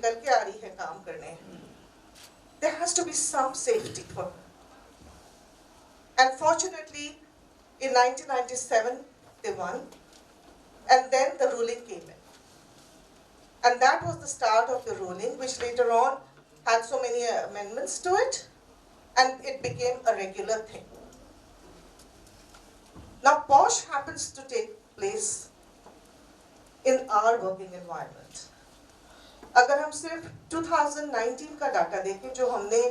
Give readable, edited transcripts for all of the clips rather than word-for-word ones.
निकल के आ रही है काम करने. There has to be some safety for her. And fortunately, in 1997, they won. And then the ruling came in. And that was the start of the ruling, which later on had so many amendments to it, and it became a regular thing. Now, POSH happens to take place in our working environment. अगर हम सिर्फ 2019 का data देखें जो हमने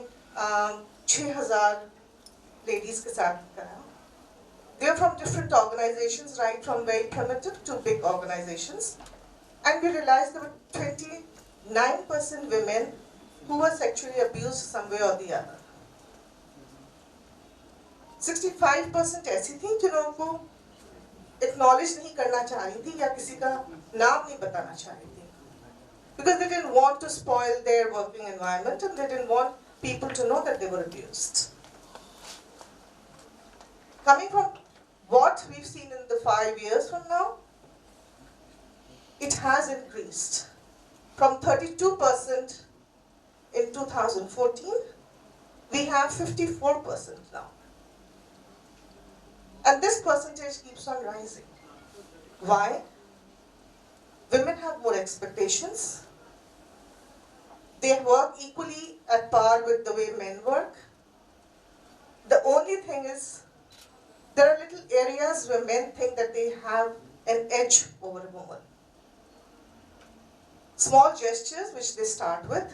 6,000 ladies के साथ करा, they are from different organizations, right from very primitive to big organizations, and we realized there were 29% women who were sexually abused some way or the other. 65% ऐसी थी जिन्हों को acknowledge नहीं करना चाह रही थी या किसी का नाम नहीं बताना चाह रही थी, because they didn't want to spoil their working environment and they didn't want people to know that they were abused. Coming from what we've seen in the 5 years from now, it has increased from 32% in 2014, we have 54% now. And this percentage keeps on rising. Why? Women have more expectations. They work equally at par with the way men work. The only thing is, there are little areas where men think that they have an edge over a woman. Small gestures which they start with,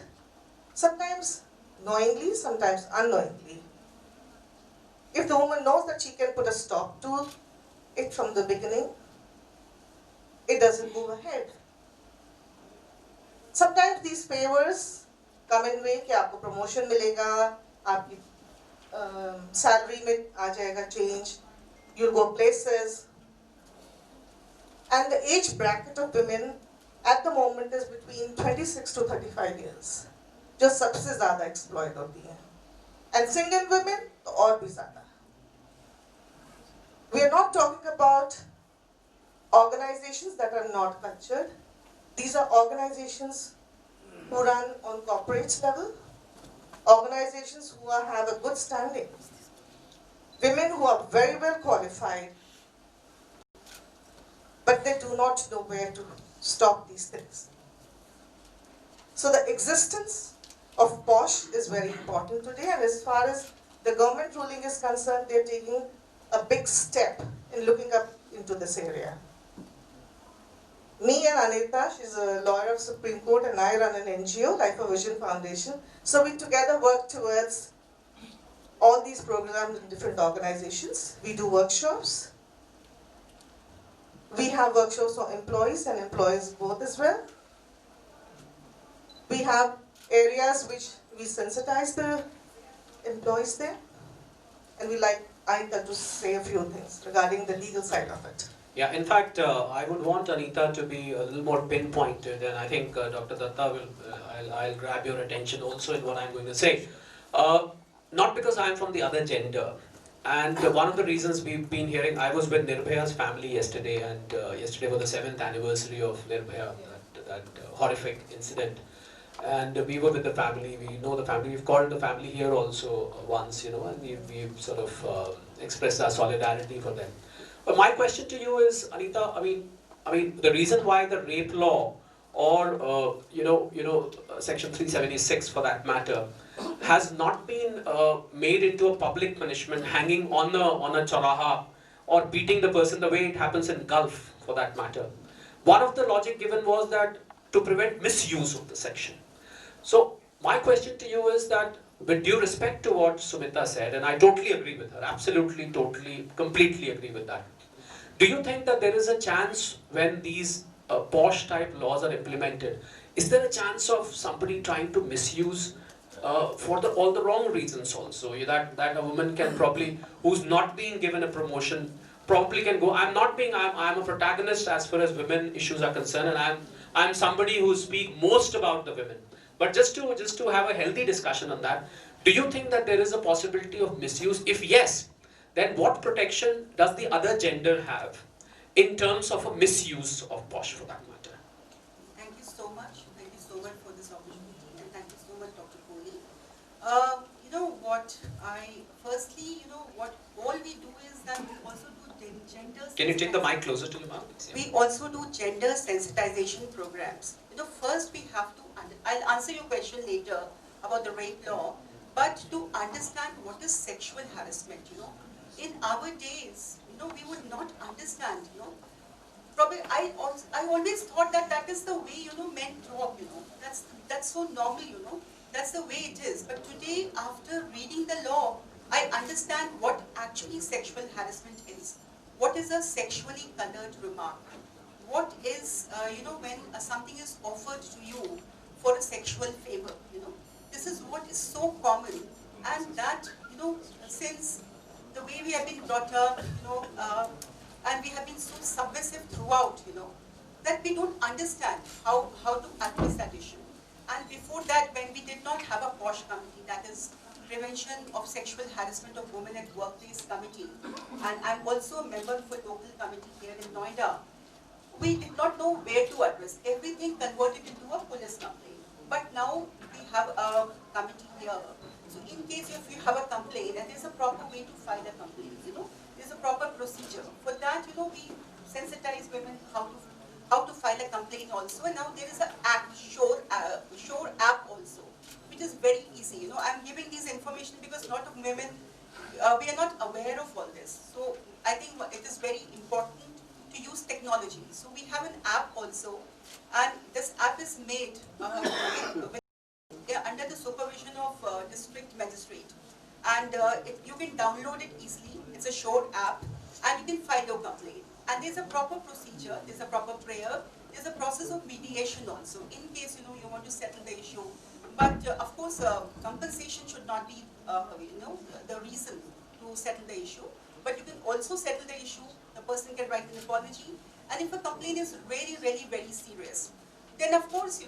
sometimes knowingly, sometimes unknowingly. If the woman knows that she can put a stop to it from the beginning, it doesn't move ahead. Sometimes these favors come in way कि आपको promotion मिलेगा, आपकी salary में आ जाएगा change, you'll go places. And the age bracket of women at the moment is between 26 to 35 years. जो सबसे ज़्यादा exploit होती हैं. And single women तो और भी ज़्यादा. We are not talking about organizations that are not cultured. These are organizations who run on corporate level, organizations who have a good standing, women who are very well qualified, but they do not know where to stop these things. So the existence of POSH is very important today, and as far as the government ruling is concerned, they're taking a big step in looking up into this area. Me and Anita, she's a lawyer of Supreme Court, and I run an NGO, Life of Vision Foundation. So we together work towards all these programs in different organizations. We do workshops. We have workshops for employees and employers both as well. We have areas which we sensitize the employees there. And we like Anita to say a few things regarding the legal side of it. Yeah, in fact, I would want Anita to be a little more pinpointed, and I think Dr. Datta will, I'll grab your attention also in what I'm going to say. Not because I'm from the other gender, and one of the reasons we've been hearing, I was with Nirbhaya's family yesterday, and yesterday was the 7th anniversary of Nirbhaya, that horrific incident. And we were with the family, we know the family, we've called the family here also once, you know, and we've sort of expressed our solidarity for them. But my question to you is, Anita, I mean, the reason why the rape law, or Section 376 for that matter, has not been made into a public punishment, hanging on a charaha, or beating the person the way it happens in Gulf, for that matter. One of the logic given was that to prevent misuse of the section. So my question to you is that, with due respect to what Sumita said, and I totally agree with her, absolutely, totally, completely agree with that. Do you think that there is a chance when these POSH type laws are implemented, is there a chance of somebody trying to misuse for all the wrong reasons also? That a woman can probably, who's not being given a promotion, probably can go, I'm a protagonist as far as women issues are concerned, and I'm somebody who speaks most about the women. But just to have a healthy discussion on that, do you think that there is a possibility of misuse? If yes, then what protection does the other gender have in terms of a misuse of POSH for that matter? Thank you so much. Thank you so much for this opportunity. Can you take the mic closer to your mouth? We also do gender sensitization programs. First we have to, I'll answer your question later about the rape law, but to understand what is sexual harassment, in our days, we would not understand, Probably, I always thought that that is the way, men talk, that's so normal, that's the way it is. But today, after reading the law, I understand what actually sexual harassment is. What is a sexually colored remark? What is, when something is offered to you for a sexual favor, This is what is so common, and that, since the way we have been brought up, and we have been so submissive throughout, that we don't understand how to address that issue. And before that, when we did not have a POSH committee, that is Prevention of Sexual Harassment of Women at Workplace Committee, and I'm also a member of a local committee here in Noida, we did not know where to address. Everything converted into a police complaint. But now we have a committee here. So in case if you have a complaint, and there's a proper way to file a complaint, there's a proper procedure. For that, we sensitize women how to file a complaint also. And now there is an app, Shore app also, which is very easy. I'm giving this information because a lot of women, we are not aware of all this. So I think it is very important to use technology. So we have an app also, and this app is made under the supervision of district magistrate. And you can download it easily. It's a short app, and you can file your complaint. And there's a proper procedure, there's a proper prayer, there's a process of mediation also, in case you want to settle the issue. But of course, compensation should not be the reason to settle the issue. But you can also settle the issue. The person can write an apology, and if a complaint is really, really very serious, then of course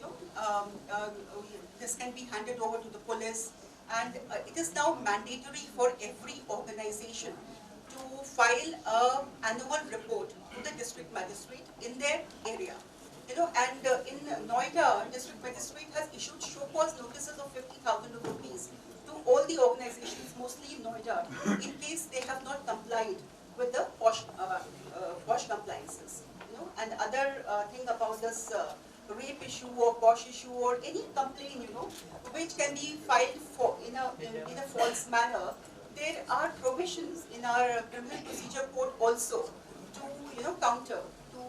this can be handed over to the police. And it is now mandatory for every organization to file an annual report to the district magistrate in their area. And in Noida, district magistrate has issued show cause notices of 50,000 rupees to all the organizations, mostly in Noida, in case they have not complied with the POSH compliances. And other thing about this rape issue or POSH issue or any complaint, which can be filed for in a false manner, there are provisions in our criminal procedure code also to counter, to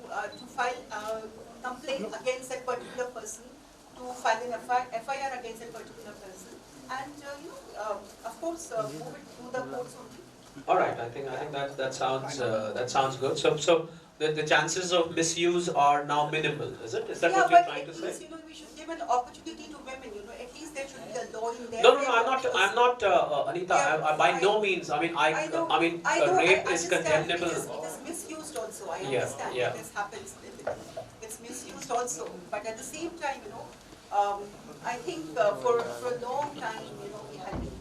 file a complaint against a particular person, to file an FIR against a particular person, and of course move it through the courts only. All right, I think that sounds good. So the chances of misuse are now minimal, is it? Is that what you're trying to say? Yeah, but we should give an opportunity to women. At least there should be a law in there. No, I'm not, Anita. Yeah, by no means. I mean, rape is condemnable. It is misused also. I Yeah, understand yeah. this happens. It's misused also. But at the same time, I think for a long time, we have been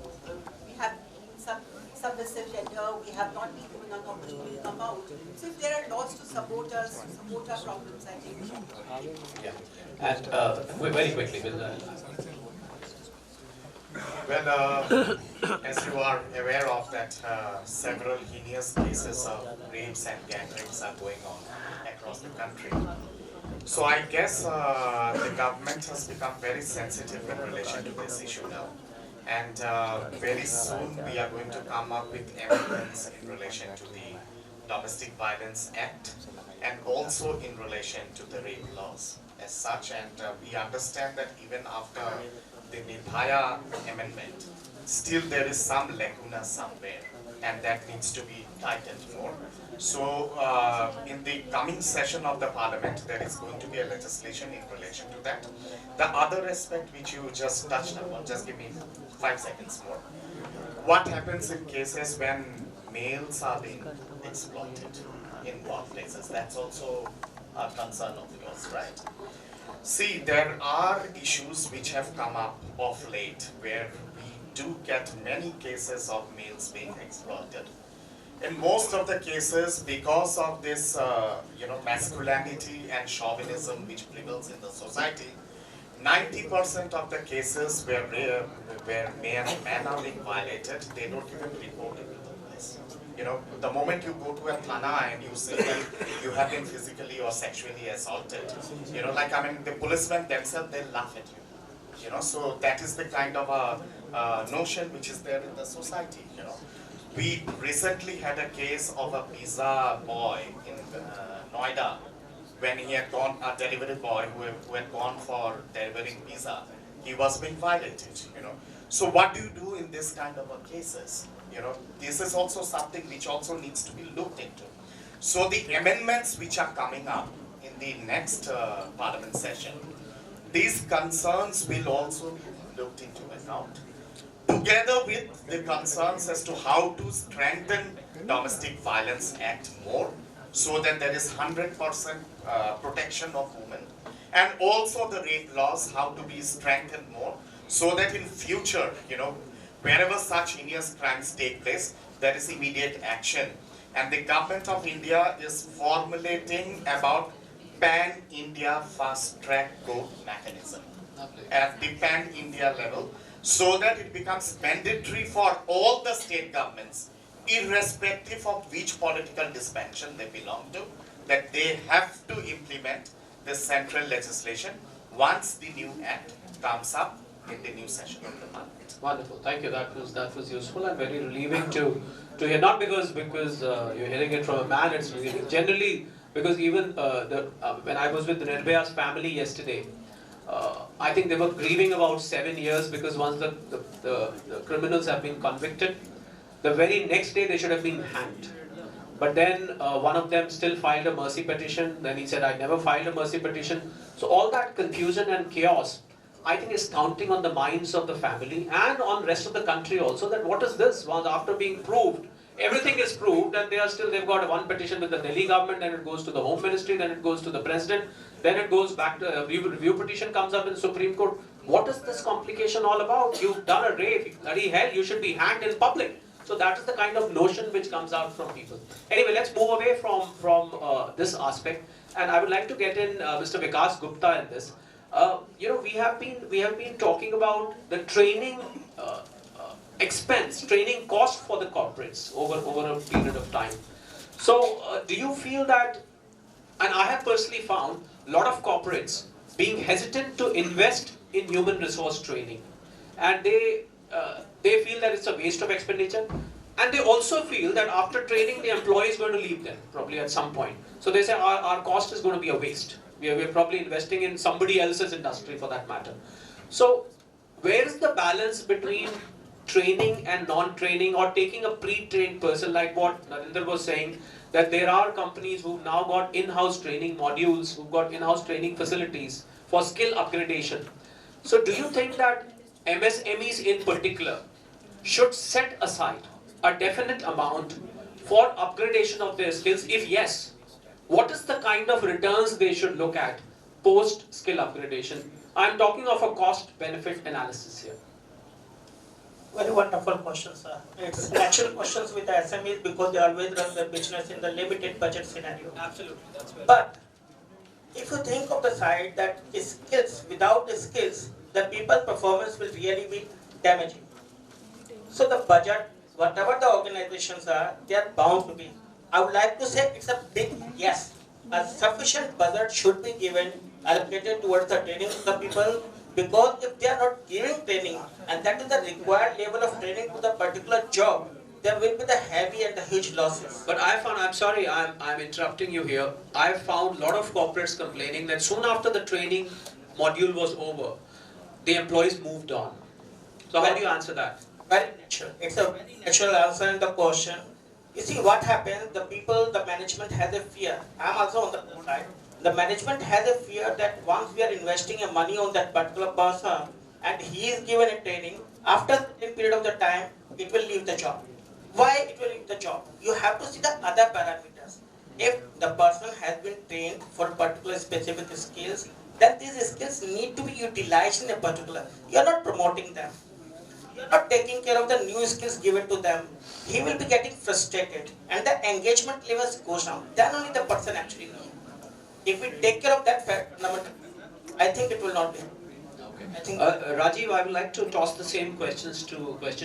submissive gender. We have not been given an opportunity to come out. So if there are laws to support us, to support our problems, I think. Yeah. And very quickly, Well, as you are aware of that, several heinous cases of rapes and gang rapes are going on across the country. So I guess the government has become very sensitive in relation to this issue now. And very soon we are going to come up with amendments in relation to the Domestic Violence Act and also in relation to the rape laws as such. And we understand that even after the Nirbhaya amendment, still there is some lacuna somewhere, and that needs to be tightened more. So in the coming session of the parliament, there is going to be a legislation in relation to that. The other aspect which you just touched upon, just give me 5 seconds more. What happens in cases when males are being exploited in workplaces? That's also a concern of yours, right? See, there are issues which have come up of late where we do get many cases of males being exploited. In most of the cases, because of this masculinity and chauvinism which prevails in the society, 90% of the cases where men are being violated, they don't even report it to the police. You know, the moment you go to a thana and you say that you have been physically or sexually assaulted, you know, like, I mean, the policemen themselves, they laugh at you. You know, so that is the kind of a notion which is there in the society, you know. We recently had a case of a pizza boy in Noida, when he had gone, a delivery boy who had gone for delivering pizza, he was being violated, you know. So what do you do in this kind of cases? You know, this is also something which also needs to be looked into. So the amendments which are coming up in the next parliament session, these concerns will also be looked into account, together with the concerns as to how to strengthen Domestic Violence Act more, so that there is 100% protection of women, and also the rape laws, how to be strengthened more, so that in future, you know, wherever such heinous crimes take place, there is immediate action. And the government of India is formulating about pan-India fast-track court mechanism at the pan-India level, so that it becomes mandatory for all the state governments, irrespective of which political dimension they belong to, that they have to implement the central legislation once the new act comes up in the new session of the parliament. Wonderful, thank you. That was useful and very relieving to hear. Not because you're hearing it from a man. It's relieving generally because even when I was with Nirbhaya's family yesterday, I think they were grieving about 7 years because once the criminals have been convicted, the very next day they should have been hanged. But then one of them still filed a mercy petition. Then he said, I never filed a mercy petition. So all that confusion and chaos, I think, is counting on the minds of the family and on rest of the country also, that what is this? Once after being proved, everything is proved, and they've got one petition with the Delhi government, then it goes to the Home Ministry, then it goes to the President, then it goes back to a review petition comes up in the Supreme Court. What is this complication all about? You've done a rape, bloody hell, you should be hanged in public. So that is the kind of notion which comes out from people. Anyway, let's move away from this aspect, and I would like to get in Mr. Vikas Gupta in this. We have been talking about the training expense, training cost for the corporates over a period of time. So, do you feel that? And I have personally found a lot of corporates being hesitant to invest in human resource training, and they feel that it's a waste of expenditure, and they also feel that after training the employee is going to leave them probably at some point. So they say our cost is going to be a waste. We're probably investing in somebody else's industry for that matter. So where is the balance between training and non-training, or taking a pre-trained person, like what Narendra was saying, that there are companies who've now got in-house training modules, who've got in-house training facilities for skill upgradation. So do you think that MSMEs in particular should set aside a definite amount for upgradation of their skills? If yes, what is the kind of returns they should look at post skill upgradation? I'm talking of a cost benefit analysis here. Very wonderful question, sir. It's actual questions with the SMEs because they always run their business in the limited budget scenario. Absolutely, that's very But if you think of the side that skills, without the skills, the people's performance will really be damaging. So the budget, whatever the organizations are, they are bound to be. I would like to say it's a big yes. A sufficient budget should be given, allocated towards the training of the people, because if they are not giving training, and that is the required level of training to the particular job, there will be the heavy and the huge losses. But I found, I'm sorry, I'm interrupting you here. I found a lot of corporates complaining that soon after the training module was over, the employees moved on. So how do you answer that? Very natural. It's a very natural answer in the question. You see what happens, the people, the management has a fear. I'm also on the other side. The management has a fear that once we are investing a money on that particular person and he is given a training, after a certain period of the time, it will leave the job. Why it will leave the job? You have to see the other parameters. If the person has been trained for particular specific skills, then these skills need to be utilized in a particular. You are not promoting them. You are not taking care of the new skills given to them. He will be getting frustrated and the engagement levels goes down. Then only the person actually knows. If we take care of that fact, I think it will not be. Okay. I think Rajiv, I would like to toss the same question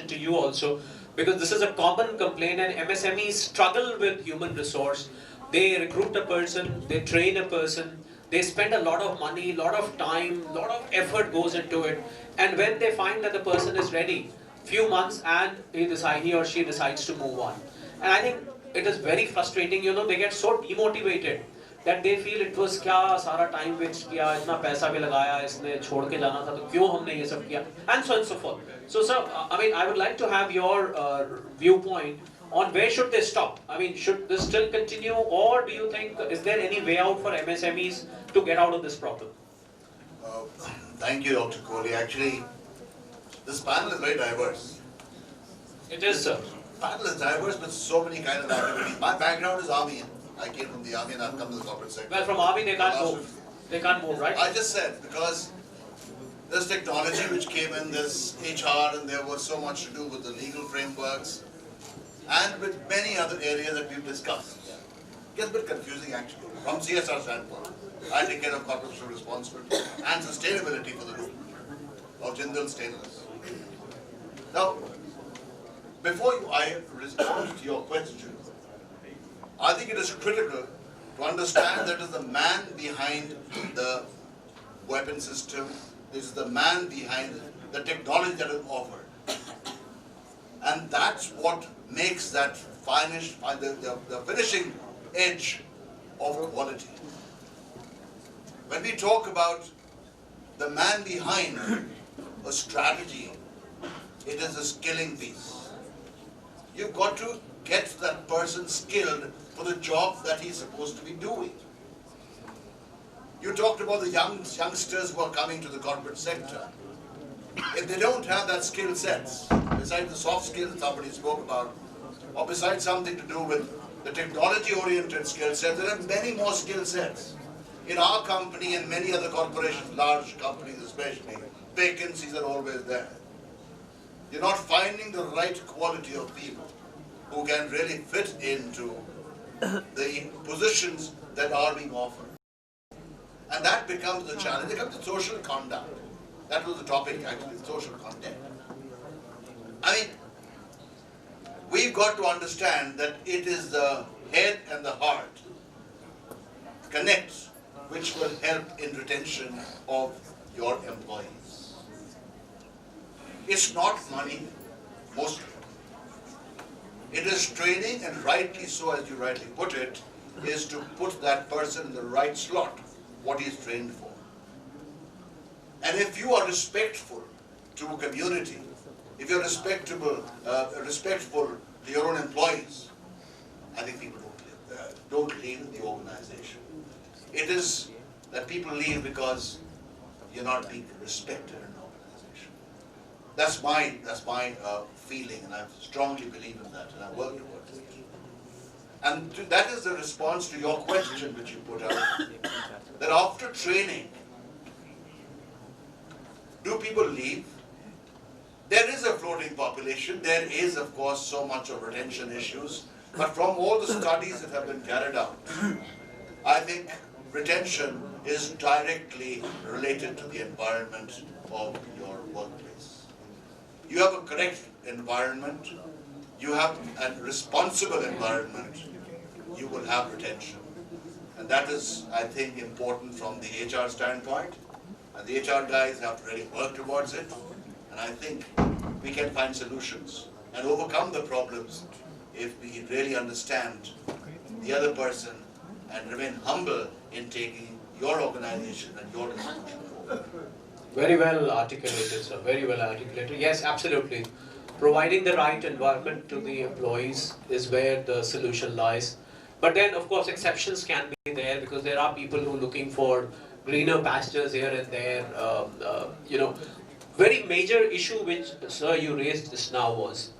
to you also. because this is a common complaint and MSMEs struggle with human resource. They recruit a person, they train a person, they spend a lot of money, lot of time, lot of effort goes into it, and when they find that the person is ready, few months and he or she decides to move on. And I think it is very frustrating, they get so demotivated that they feel it was क्या सारा time waste किया, इतना पैसा भी लगाया, इसने छोड़ के जाना था तो क्यों हमने ये सब किया, and so on and so forth. So sir, I mean, I would like to have your viewpoint on where should they stop. I mean, should this still continue, or do you think is there any way out for MSMEs to get out of this problem? Thank you, Dr. Kohli. Actually, this panel is very diverse. It is, sir. Panel is diverse with so many kind of activities. My background is army. I came from the army and I've come to the corporate sector. Well, from army they can't move. They can't move, right? I just said, because there's technology which came in, there's HR, and there was so much to do with the legal frameworks and with many other areas that we've discussed. It gets a bit confusing actually. From CSR standpoint, I take care of corporate social responsibility and sustainability for the group of Jindal Stainless. Now, before I respond to your question, I think it is critical to understand that it is the man behind the weapon system, this is the man behind the technology that is offered. And that's what makes that the finishing edge of quality. When we talk about the man behind a strategy, it is a skilling piece. You've got to get that person skilled for the job that he's supposed to be doing. You talked about the youngsters who are coming to the corporate sector. If they don't have that skill sets, besides the soft skills that somebody spoke about, or besides something to do with the technology-oriented skill sets, there are many more skill sets. In our company and many other corporations, large companies especially, vacancies are always there. You're not finding the right quality of people who can really fit into the positions that are being offered. And that becomes the challenge. It becomes the social conduct. That was the topic actually, social content. I mean, we've got to understand that it is the head and the heart connect which will help in retention of your employees. It's not money, mostly. It is training, and rightly so, as you rightly put it, is to put that person in the right slot, what he is trained for. And if you are respectful to a community, if you're respectful to your own employees, I think people don't leave the organization. It is that people leave because you're not being respected in an organization. That's my feeling, and I strongly believe in that, and I work towards it. And that is the response to your question which you put out, that after training, do people leave? There is a floating population, there is of course so much of retention issues, but from all the studies that have been carried out, I think retention is directly related to the environment of your workplace. You have a correct environment, you have a responsible environment, you will have retention. And that is, I think, important from the HR standpoint. And the HR guys have to really work towards it. And I think we can find solutions and overcome the problems if we really understand the other person and remain humble in taking your organization and your institution forward. Very well articulated, sir. Very well articulated. Yes, absolutely. Providing the right environment to the employees is where the solution lies. But then, of course, exceptions can be there because there are people who are looking for greener pastures here and there. Very major issue which, sir, you raised just now was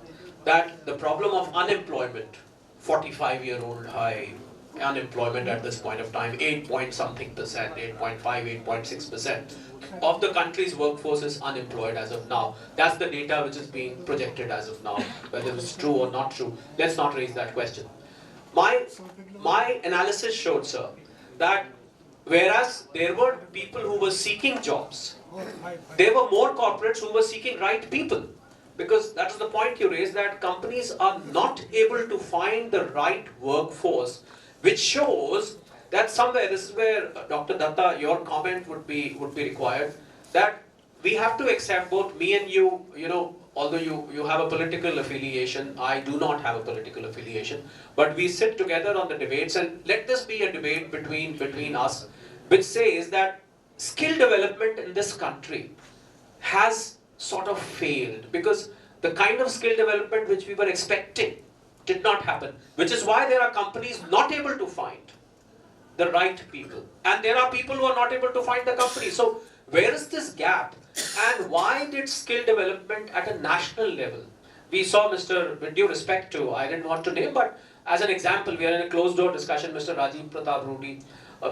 that the problem of unemployment, 45-year-old high unemployment at this point of time, 8-point-something percent, 8.5, 8.6% of the country's workforce is unemployed as of now. That's the data which is being projected as of now. Whether it's true or not true, let's not raise that question. My analysis showed, sir, that whereas there were people who were seeking jobs, there were more corporates who were seeking right people. because that is the point you raised, that companies are not able to find the right workforce, which shows that somewhere, this is where Dr. Datta, your comment would be required, that we have to accept, both me and you, although you have a political affiliation, I do not have a political affiliation, but we sit together on the debates, and let this be a debate between us, which says that skill development in this country has sort of failed, because the kind of skill development which we were expecting did not happen, which is why there are companies not able to find the right people, and there are people who are not able to find the company. So where is this gap, and why did skill development at a national level? We saw, Mr. with due respect to, I didn't want to name, but as an example, we are in a closed door discussion, Mr. Rajiv Pratap Rudy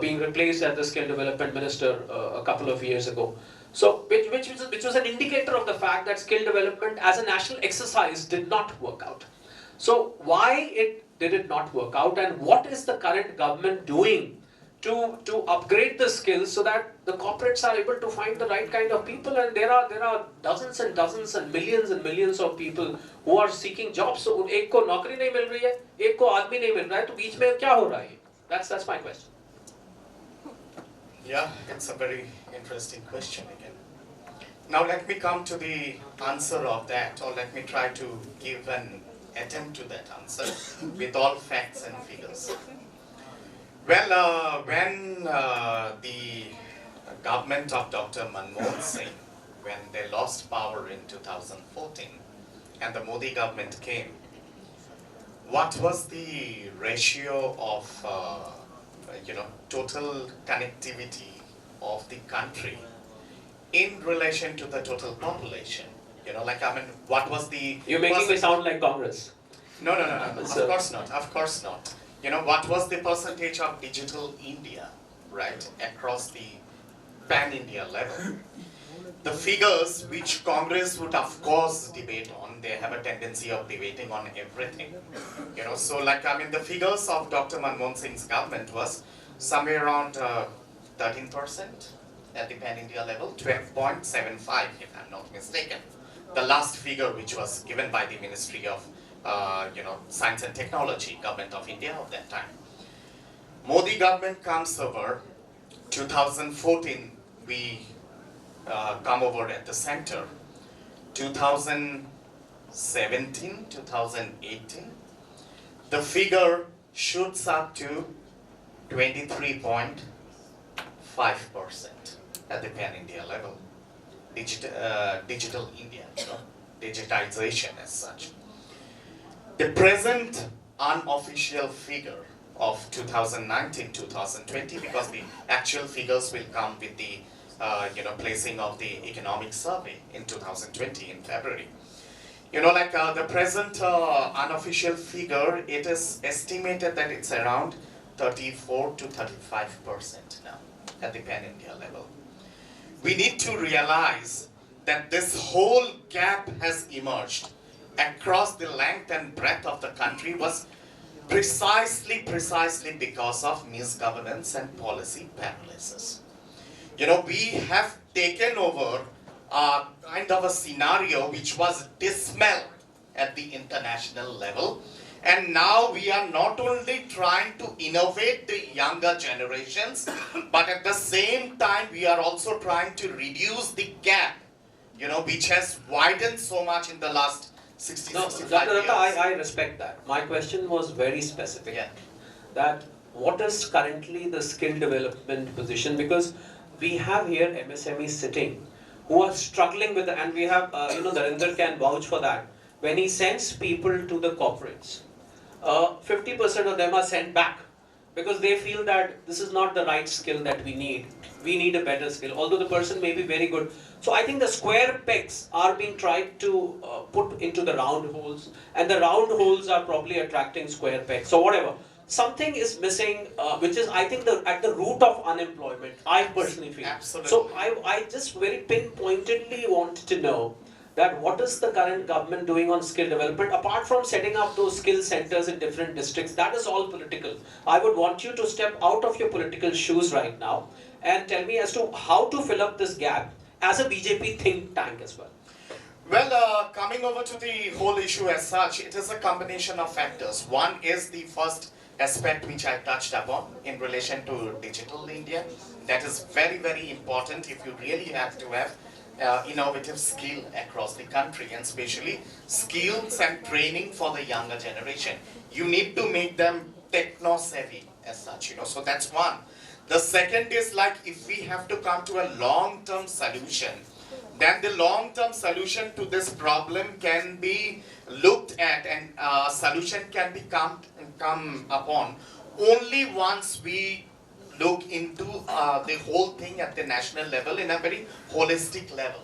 being replaced as the skill development minister a couple of years ago. So, which was an indicator of the fact that skill development as a national exercise did not work out. So, why did it not work out, and what is the current government doing to upgrade the skills so that the corporates are able to find the right kind of people? And there are dozens and dozens and millions of people who are seeking jobs. So, एक को नौकरी नहीं मिल रही है, एक को आदमी नहीं मिल रहा है, तो बीच में क्या हो रहा है? That's my question. Yeah, it's a very interesting question again. Now let me come to the answer of that, or let me try to give an attempt to that answer with all facts and figures. Well, when the government of Dr. Manmohan Singh, when they lost power in 2014 and the Modi government came, what was the ratio of total connectivity of the country in relation to the total population? What was the... You're making me sound like Congress. No. Of course not. Of course not. What was the percentage of digital India, right, across the pan-India level? The figures which Congress would of course debate on, they have a tendency of debating on everything. The figures of Dr. Manmohan Singh's government was somewhere around 13% at the pan-India level, 12.75 if I'm not mistaken. The last figure which was given by the Ministry of Science and Technology, Government of India of that time. Modi government comes over, 2014 we come over at the center, 2017, 2018, the figure shoots up to 23.5% at the pan-India level. Digital India, digitization as such. The present unofficial figure of 2019-2020, because the actual figures will come with the placing of the economic survey in 2020 in February. The present unofficial figure, it is estimated that it's around 34 to 35% now at the pan-India level. We need to realize that this whole gap has emerged across the length and breadth of the country was precisely because of misgovernance and policy paralysis. We have taken over a kind of a scenario which was dismal at the international level, and now we are not only trying to innovate the younger generations, but at the same time we are also trying to reduce the gap, which has widened so much in the last 65 Dr. years. Datta, I respect that. My question was very specific. Yeah. That what is currently the skill development position? Because we have here MSMEs sitting who are struggling with, and we have, Narinder can vouch for that. When he sends people to the corporates, 50% of them are sent back because they feel that this is not the right skill that we need. We need a better skill, although the person may be very good. So I think the square pegs are being tried to put into the round holes, and the round holes are probably attracting square pegs. So whatever. Something is missing, which is, I think, at the root of unemployment, I personally feel. Absolutely. So I just very pinpointedly want to know that what is the current government doing on skill development, apart from setting up those skill centers in different districts. That is all political. I would want you to step out of your political shoes right now and tell me as to how to fill up this gap as a BJP think tank as well. Well, coming over to the whole issue as such, it is a combination of factors. One is the first aspect which I touched upon in relation to digital India. That is very, very important if you really have to have innovative skill across the country, and especially skills and training for the younger generation. You need to make them techno savvy as such, so that's one. The second is like if we have to come to a long-term solution, then the long-term solution to this problem can be looked at, and solution can be come upon only once we look into the whole thing at the national level in a very holistic level.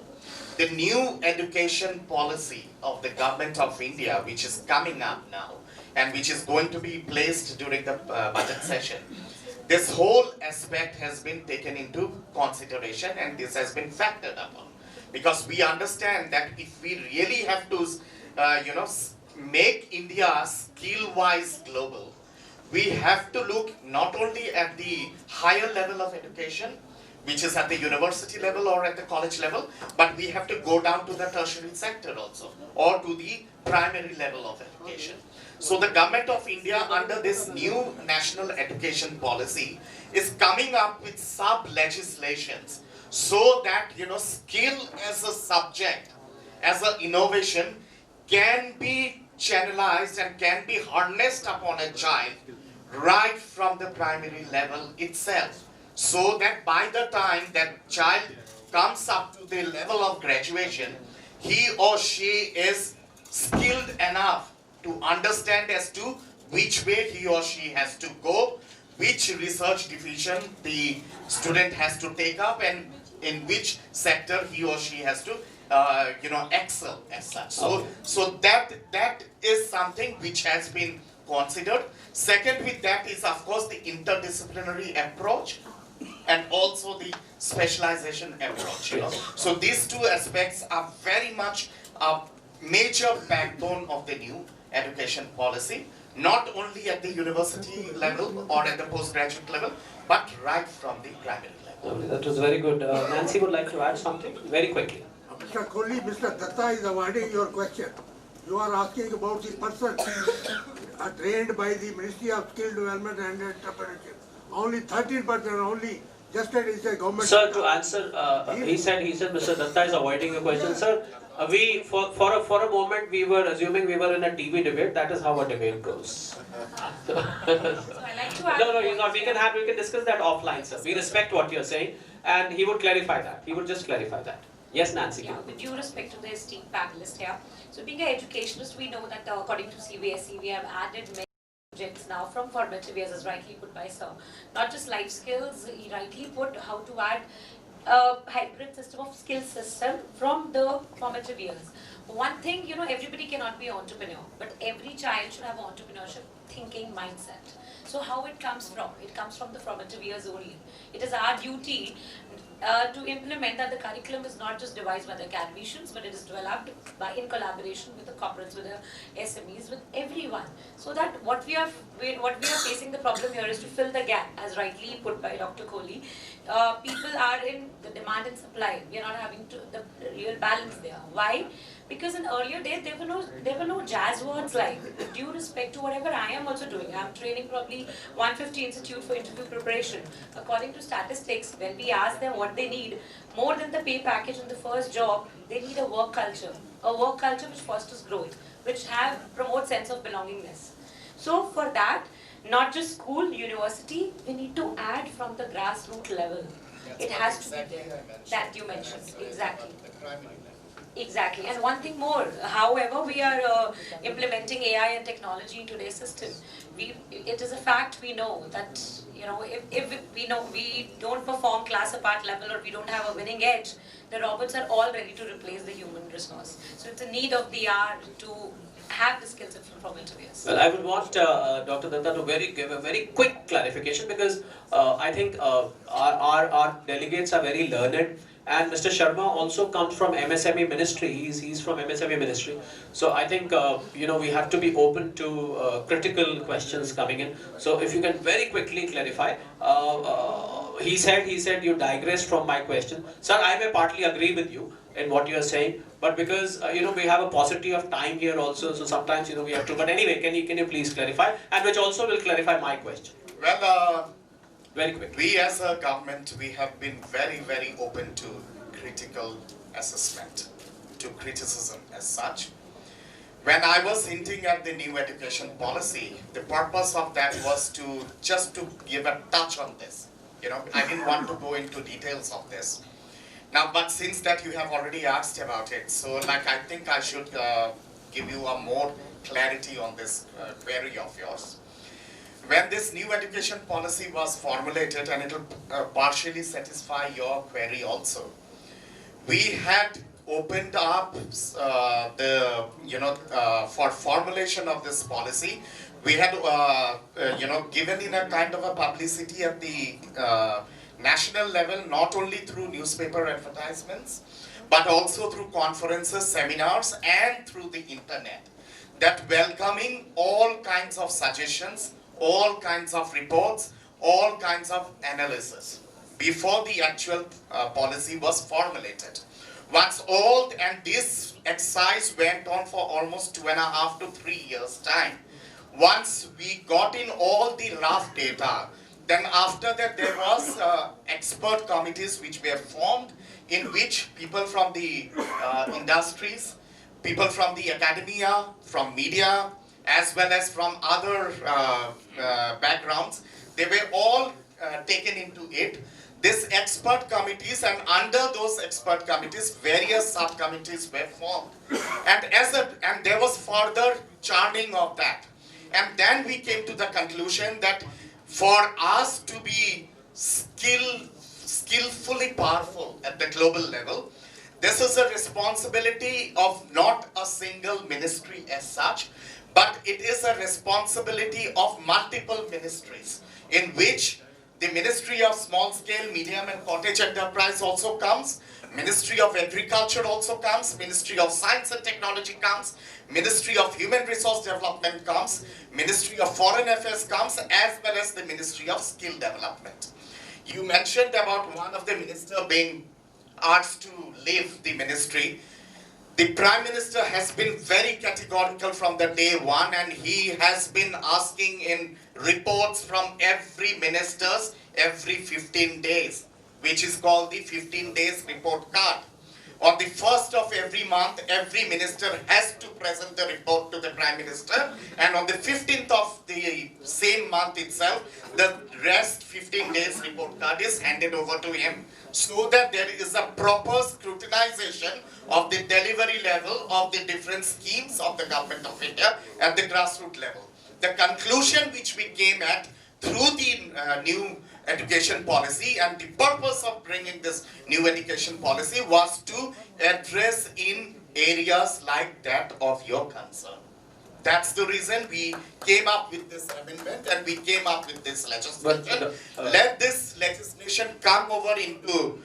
The new education policy of the government of India, which is coming up now and which is going to be placed during the budget session, this whole aspect has been taken into consideration and this has been factored upon. Because we understand that if we really have to, make India skill-wise global, we have to look not only at the higher level of education, which is at the university level or at the college level, but we have to go down to the tertiary sector also, or to the primary level of education. So the government of India, under this new national education policy, is coming up with sub-legislations so that, skill as a subject, as an innovation, can be channelized and can be harnessed upon a child right from the primary level itself, so that by the time that child comes up to the level of graduation, he or she is skilled enough to understand as to which way he or she has to go, which research division the student has to take up, and in which sector he or she has to excel as such. So that is something which has been considered. Second with that is of course the interdisciplinary approach and also the specialization approach. So these two aspects are very much a major backbone of the new education policy, not only at the university level or at the postgraduate level, but right from the primary level. That was very good. Nancy would like to add something very quickly. Mr. Kohli, Mr. Datta is avoiding your question. You are asking about the person trained by the Ministry of Skill Development and Entrepreneurship. Only 13% only. Just that is a government. Sir, to answer, he said Mr. Datta is avoiding your question. Sir, we for a moment we were assuming we were in a TV debate. That is how a debate goes. So I like to add. No, he's not. We can discuss that offline, sir. We respect what you're saying, and he would clarify that. He would just clarify that. Yes, Nancy. Yeah, with due respect to the esteemed panelist here. So being an educationist, we know that according to CBSE, we have added many subjects now from formative years, as rightly put by sir. Not just life skills, he rightly put how to add a hybrid system of skill system from the formative years. One thing, everybody cannot be an entrepreneur, but every child should have an entrepreneurship thinking mindset. So how it comes from? It comes from the formative years only. It is our duty to implement that the curriculum is not just devised by the academicians, but it is developed in collaboration with the corporates, with the SMEs, with everyone. So that what we are facing the problem here is to fill the gap, as rightly put by Dr. Kohli. People are in the demand and supply. We are not having the real balance there. Why? Because in earlier days there were no jazz words like, with due respect to whatever I am also doing. I am training probably 150 institute for interview preparation. According to statistics, when we ask them what they need, more than the pay package in the first job, they need a work culture which fosters growth, which promotes sense of belongingness. So for that, not just school, university, we need to add from the grassroots level. It has to be there. That you mentioned, exactly. Exactly, and one thing more, however we are implementing AI and technology in today's system, it is a fact we know that, if we don't perform class apart level or we don't have a winning edge, the robots are all ready to replace the human resource. So it's a need of the hour to have the skills from formative years. Well, I would want Dr. Datta to give a very quick clarification, because I think our delegates are very learned. And Mr. Sharma also comes from MSME ministry. He's from MSME ministry. So I think we have to be open to critical questions coming in. So if you can very quickly clarify, he said you digressed from my question. Sir, I may partly agree with you in what you are saying, but because we have a paucity of time here also, so sometimes we have to. But anyway, can you please clarify, and which also will clarify my question. Well, Very quick. we as a government, we have been very, very open to critical assessment, to criticism as such. When I was hinting at the new education policy, the purpose of that was just to give a touch on this. I didn't want to go into details of this. Now, but since that you have already asked about it, so I think I should give you a more clarity on this query of yours. When this new education policy was formulated, and it will partially satisfy your query also, we had opened up for formulation of this policy. We had given in a kind of a publicity at the national level, not only through newspaper advertisements, but also through conferences, seminars, and through the internet, that welcoming all kinds of suggestions, all kinds of reports, all kinds of analysis before the actual policy was formulated. Once all, and this exercise went on for almost 2.5 to 3 years' time. Once we got in all the rough data, then after that there was expert committees which were formed, in which people from the industries, people from the academia, from media, as well as from other backgrounds, they were all taken into it. These expert committees, and under those expert committees, various subcommittees were formed, and there was further churning of that. And then we came to the conclusion that for us to be skillfully powerful at the global level, this is a responsibility of not a single ministry as such, but it is a responsibility of multiple ministries, in which the Ministry of Small Scale, Medium and Cottage Enterprise also comes, Ministry of Agriculture also comes, Ministry of Science and Technology comes, Ministry of Human Resource Development comes, Ministry of Foreign Affairs comes, as well as the Ministry of Skill Development. You mentioned about one of the minister being asked to leave the ministry. The Prime Minister has been very categorical from the day one, and he has been asking in reports from every ministers every 15 days, which is called the 15 days report card. On the 1st of every month, every minister has to present the report to the Prime Minister, and on the 15th of the same month itself, the rest 15 days report card is handed over to him, so that there is a proper scrutinization of the delivery level of the different schemes of the Government of India at the grassroots level. The conclusion which we came at through the new education policy, and the purpose of bringing this new education policy, was to address in areas like that of your concern. That's the reason we came up with this amendment, and we came up with this legislation. Let this legislation come over into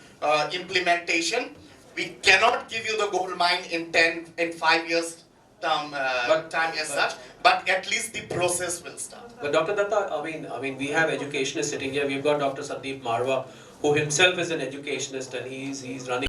implementation. We cannot give you the gold mine in 5 years time as such, but at least the process will start. But Dr. Datta, I mean, we have educationists sitting here. We've got Dr. Sandeep Marwa, who himself is an educationist, and he's running